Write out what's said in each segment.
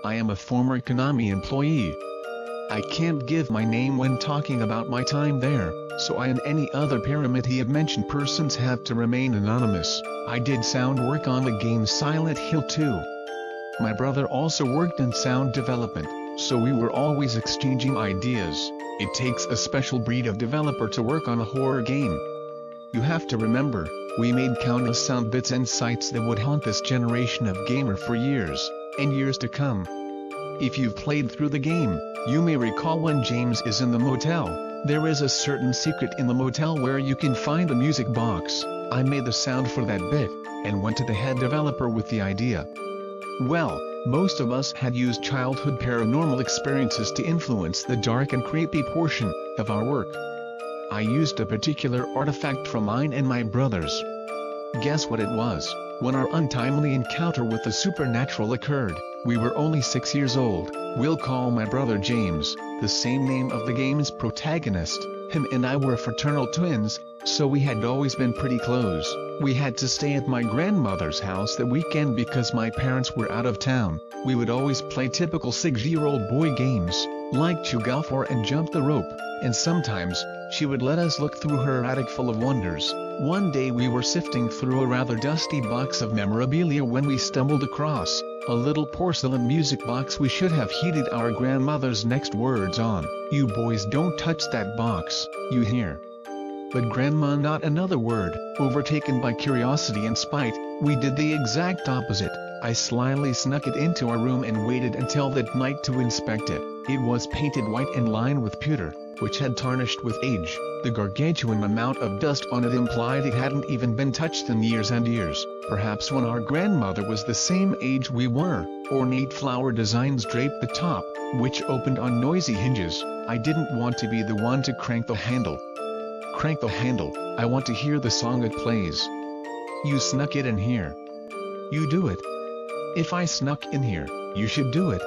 I am a former Konami employee. I can't give my name when talking about my time there, so I and any other Pyramid Head mentioned persons have to remain anonymous. I did sound work on the game Silent Hill 2. My brother also worked in sound development, so we were always exchanging ideas. It takes a special breed of developer to work on a horror game. You have to remember, we made countless sound bits and sights that would haunt this generation of gamer for years, and years to come. If you've played through the game, you may recall when James is in the motel, there is a certain secret in the motel where you can find a music box. I made the sound for that bit, and went to the head developer with the idea. Well, most of us had used childhood paranormal experiences to influence the dark and creepy portion of our work. I used a particular artifact from mine and my brother's. Guess what it was? When our untimely encounter with the supernatural occurred, we were only 6 years old. We'll call my brother James, the same name of the game's protagonist. Him and I were fraternal twins, so we had always been pretty close. We had to stay at my grandmother's house that weekend because my parents were out of town. We would always play typical 6-year-old boy games, like Chugga 4 and Jump the Rope, and sometimes, she would let us look through her attic full of wonders. One day we were sifting through a rather dusty box of memorabilia when we stumbled across a little porcelain music box. We should have heeded our grandmother's next words on. "You boys don't touch that box, you hear?" But Grandma, not another word. Overtaken by curiosity and spite, we did the exact opposite. I slyly snuck it into our room and waited until that night to inspect it. It was painted white and lined with pewter, which had tarnished with age. The gargantuan amount of dust on it implied it hadn't even been touched in years and years. Perhaps when our grandmother was the same age we were. Ornate flower designs draped the top, which opened on noisy hinges. I didn't want to be the one to crank the handle. Crank the handle, I want to hear the song it plays. You snuck it in here. You do it. If I snuck in here, you should do it.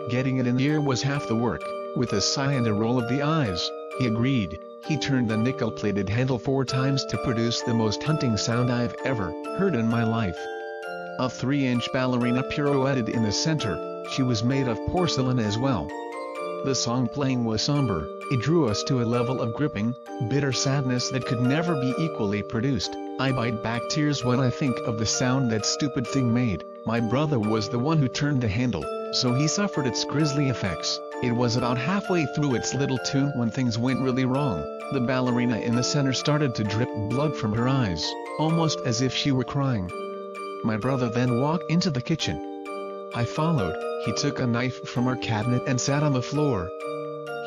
Getting it in here was half the work. With a sigh and a roll of the eyes, he agreed. He turned the nickel-plated handle 4 times to produce the most haunting sound I've ever heard in my life. A 3-inch ballerina pirouetted in the center. She was made of porcelain as well. The song playing was somber. It drew us to a level of gripping, bitter sadness that could never be equally produced. I bite back tears when I think of the sound that stupid thing made. My brother was the one who turned the handle, so he suffered its grisly effects. It was about halfway through its little tune when things went really wrong. The ballerina in the center started to drip blood from her eyes, almost as if she were crying. My brother then walked into the kitchen. I followed. He took a knife from our cabinet and sat on the floor.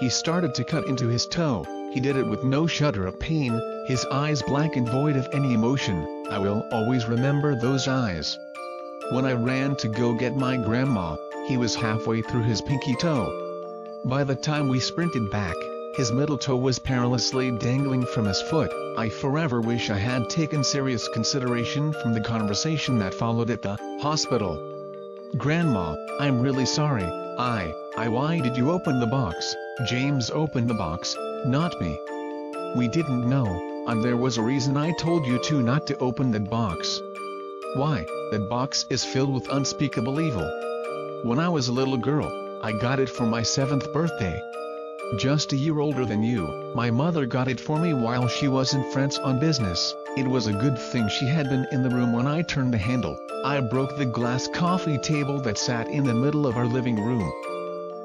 He started to cut into his toe. He did it with no shudder of pain, his eyes blank and void of any emotion. I will always remember those eyes. When I ran to go get my grandma, he was halfway through his pinky toe. By the time we sprinted back, his middle toe was perilously dangling from his foot. I forever wish I had taken serious consideration from the conversation that followed at the hospital. Grandma, I'm really sorry. Why did you open the box? James opened the box, not me. We didn't know, and there was a reason I told you two not to open that box. Why? That box is filled with unspeakable evil. When I was a little girl, I got it for my 7th birthday. Just a year older than you, my mother got it for me while she was in France on business. It was a good thing she had been in the room when I turned the handle. I broke the glass coffee table that sat in the middle of our living room.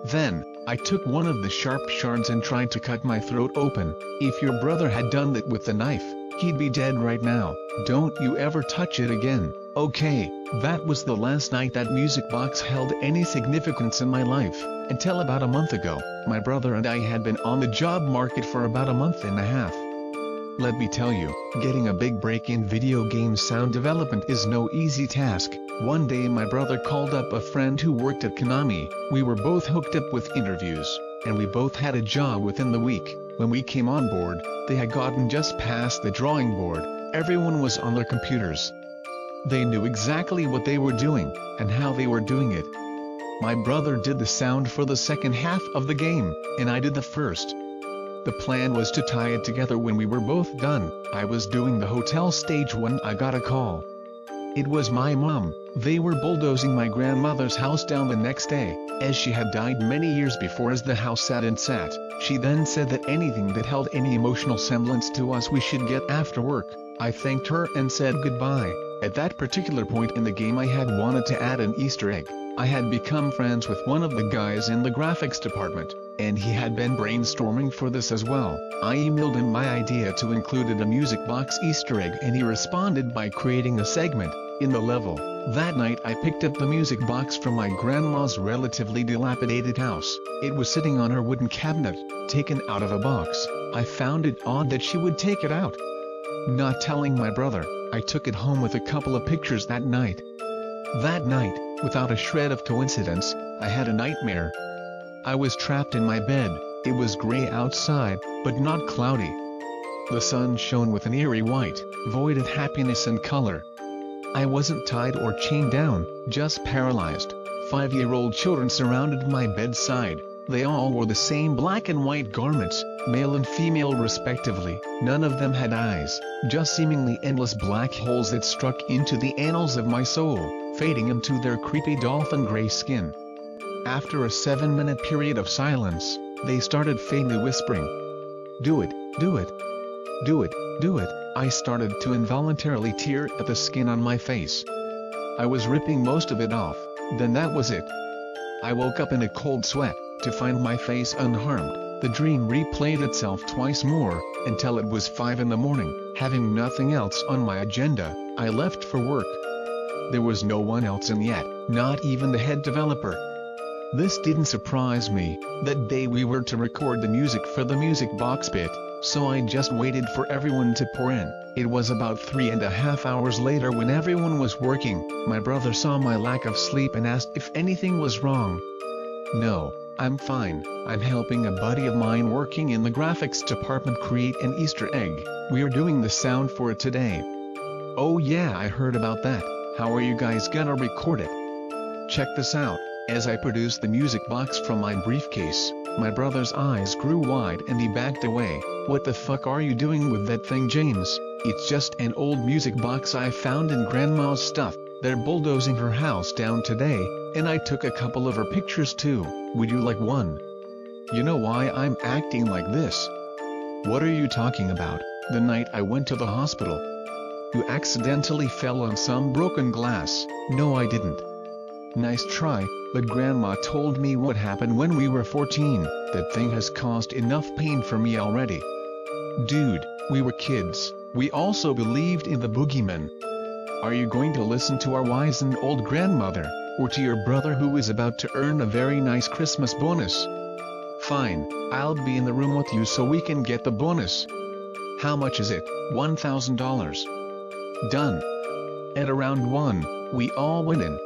Then, I took one of the sharp shards and tried to cut my throat open. If your brother had done that with the knife, he'd be dead right now. Don't you ever touch it again, okay? That was the last night that music box held any significance in my life. Until about a month ago, my brother and I had been on the job market for about a month and a half. Let me tell you, getting a big break in video game sound development is no easy task. One day my brother called up a friend who worked at Konami. We were both hooked up with interviews, and we both had a job within the week. When we came on board, they had gotten just past the drawing board. Everyone was on their computers. They knew exactly what they were doing, and how they were doing it. My brother did the sound for the second half of the game, and I did the first. The plan was to tie it together when we were both done. I was doing the hotel stage when I got a call. It was my mom. They were bulldozing my grandmother's house down the next day, as she had died many years before as the house sat and sat. She then said that anything that held any emotional semblance to us we should get after work. I thanked her and said goodbye. At that particular point in the game I had wanted to add an Easter egg. I had become friends with one of the guys in the graphics department, and he had been brainstorming for this as well. I emailed him my idea to include a music box Easter egg and he responded by creating a segment in the level. That night I picked up the music box from my grandma's relatively dilapidated house. It was sitting on her wooden cabinet, taken out of a box. I found it odd that she would take it out. Not telling my brother, I took it home with a couple of pictures that night. That night, without a shred of coincidence, I had a nightmare. I was trapped in my bed. It was gray outside, but not cloudy. The sun shone with an eerie white, void of happiness and color. I wasn't tied or chained down, just paralyzed. 5-year-old children surrounded my bedside. They all wore the same black and white garments, male and female respectively. None of them had eyes, just seemingly endless black holes that struck into the annals of my soul, fading into their creepy dolphin gray skin. After a 7-minute period of silence, they started faintly whispering, "Do it, do it, do it, do it." I started to involuntarily tear at the skin on my face. I was ripping most of it off, then that was it. I woke up in a cold sweat, to find my face unharmed. The dream replayed itself twice more, until it was 5 in the morning. Having nothing else on my agenda, I left for work. There was no one else in yet, not even the head developer. This didn't surprise me. That day we were to record the music for the music box bit, so I just waited for everyone to pour in. It was about 3.5 hours later when everyone was working. My brother saw my lack of sleep and asked if anything was wrong. "No, I'm fine. I'm helping a buddy of mine working in the graphics department create an Easter egg. We're doing the sound for it today." "Oh yeah, I heard about that. How are you guys gonna record it?" "Check this out." As I produced the music box from my briefcase, my brother's eyes grew wide and he backed away. "What the fuck are you doing with that thing, James?" "It's just an old music box I found in Grandma's stuff. They're bulldozing her house down today, and I took a couple of her pictures too. Would you like one?" "You know why I'm acting like this?" "What are you talking about?" "The night I went to the hospital. You accidentally fell on some broken glass." "No, I didn't." "Nice try, but Grandma told me what happened when we were 14. That thing has caused enough pain for me already." "Dude, we were kids. We also believed in the boogeyman. Are you going to listen to our wizened old grandmother, or to your brother who is about to earn a very nice Christmas bonus?" "Fine, I'll be in the room with you so we can get the bonus." "How much is it?" $1,000. "Done." At around 1, we all went in.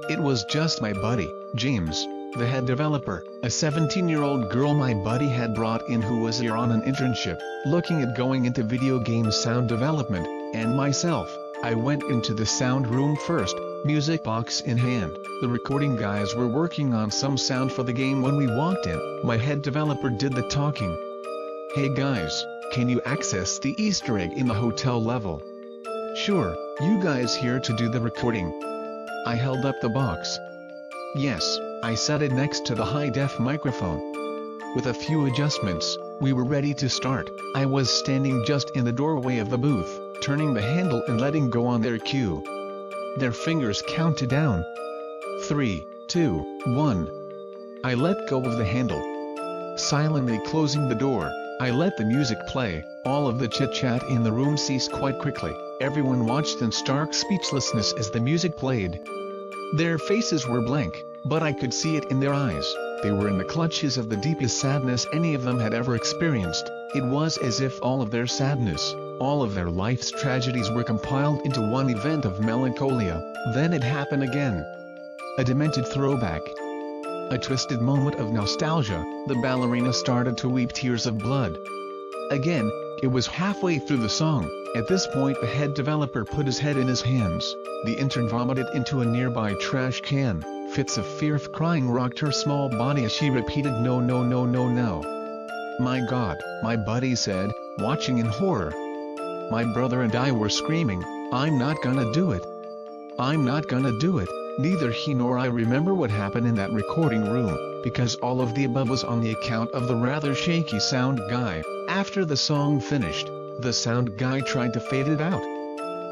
It was just my buddy, James, the head developer, a 17-year-old girl my buddy had brought in who was here on an internship, looking at going into video game sound development, and myself. I went into the sound room first, music box in hand. The recording guys were working on some sound for the game when we walked in. My head developer did the talking. "Hey guys, can you access the Easter egg in the hotel level?" "Sure, you guys here to do the recording?" I held up the box. "Yes." I set it next to the high-def microphone. With a few adjustments, we were ready to start. I was standing just in the doorway of the booth, turning the handle and letting go on their cue. Their fingers counted down. 3, 2, 1. I let go of the handle. Silently closing the door, I let the music play. All of the chit-chat in the room ceased quite quickly. Everyone watched in stark speechlessness as the music played. Their faces were blank, but I could see it in their eyes. They were in the clutches of the deepest sadness any of them had ever experienced. It was as if all of their sadness, all of their life's tragedies were compiled into one event of melancholia. Then it happened again. A demented throwback. A twisted moment of nostalgia. The ballerina started to weep tears of blood. Again, it was halfway through the song. At this point the head developer put his head in his hands. The intern vomited into a nearby trash can. Fits of fear crying rocked her small body as she repeated, "No, no, no, no, no." "My God," my buddy said, watching in horror. My brother and I were screaming, "I'm not gonna do it." I'm not gonna do it. Neither he nor I remember what happened in that recording room, because all of the above was on the account of the rather shaky sound guy. After the song finished, the sound guy tried to fade it out.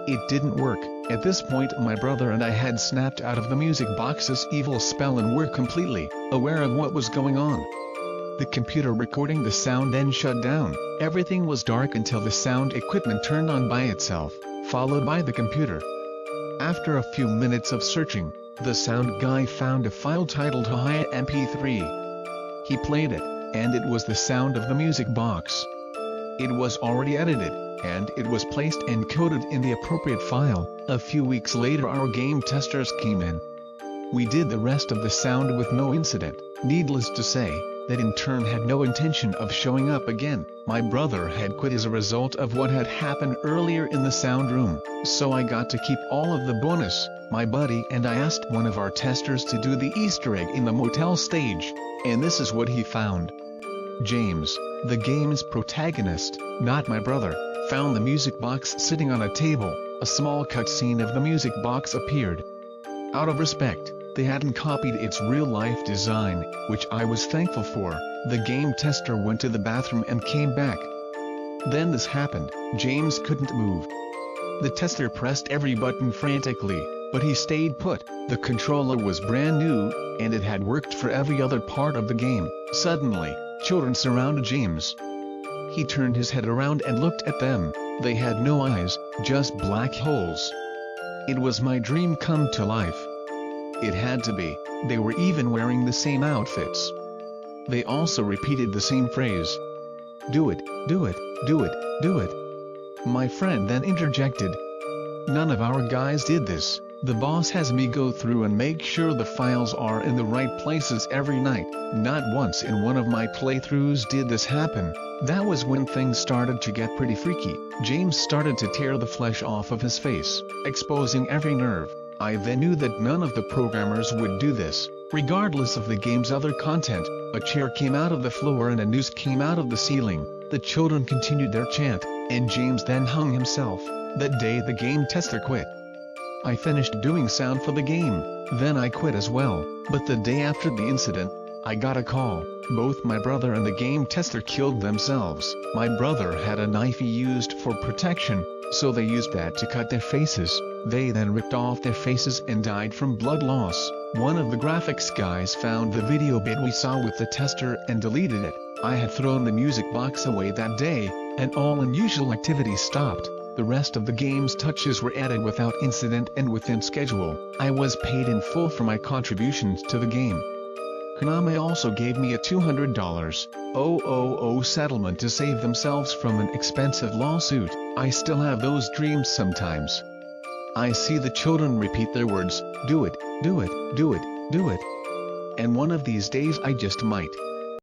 It didn't work. At this point my brother and I had snapped out of the music box's evil spell and were completely aware of what was going on. The computer recording the sound then shut down. Everything was dark until the sound equipment turned on by itself, followed by the computer. After a few minutes of searching, the sound guy found a file titled Hi MP3. He played it, and it was the sound of the music box. It was already edited, and it was placed and coded in the appropriate file. A few weeks later our game testers came in. We did the rest of the sound with no incident. Needless to say, that in turn had no intention of showing up again. My brother had quit as a result of what had happened earlier in the sound room, so I got to keep all of the bonus. My buddy and I asked one of our testers to do the Easter egg in the motel stage, and this is what he found. James, the game's protagonist, not my brother, found the music box sitting on a table. A small cutscene of the music box appeared. Out of respect, they hadn't copied its real-life design, which I was thankful for. The game tester went to the bathroom and came back. Then this happened. James couldn't move. The tester pressed every button frantically, but he stayed put. The controller was brand new, and it had worked for every other part of the game. Suddenly, children surrounded James. He turned his head around and looked at them. They had no eyes, just black holes. It was my dream come to life. It had to be. They were even wearing the same outfits. They also repeated the same phrase. Do it, do it, do it, do it. My friend then interjected. None of our guys did this. The boss has me go through and make sure the files are in the right places every night. Not once in one of my playthroughs did this happen. That was when things started to get pretty freaky. James started to tear the flesh off of his face, exposing every nerve. I then knew that none of the programmers would do this. Regardless of the game's other content, a chair came out of the floor and a noose came out of the ceiling. The children continued their chant, and James then hung himself. That day the game tester quit. I finished doing sound for the game, then I quit as well. But the day after the incident, I got a call. Both my brother and the game tester killed themselves. My brother had a knife he used for protection, so they used that to cut their faces. They then ripped off their faces and died from blood loss. One of the graphics guys found the video bit we saw with the tester and deleted it. I had thrown the music box away that day, and all unusual activity stopped. The rest of the game's touches were added without incident and within schedule. I was paid in full for my contributions to the game. Konami also gave me a $200,000 settlement to save themselves from an expensive lawsuit. I still have those dreams sometimes. I see the children repeat their words, do it, do it, do it, do it. And one of these days I just might.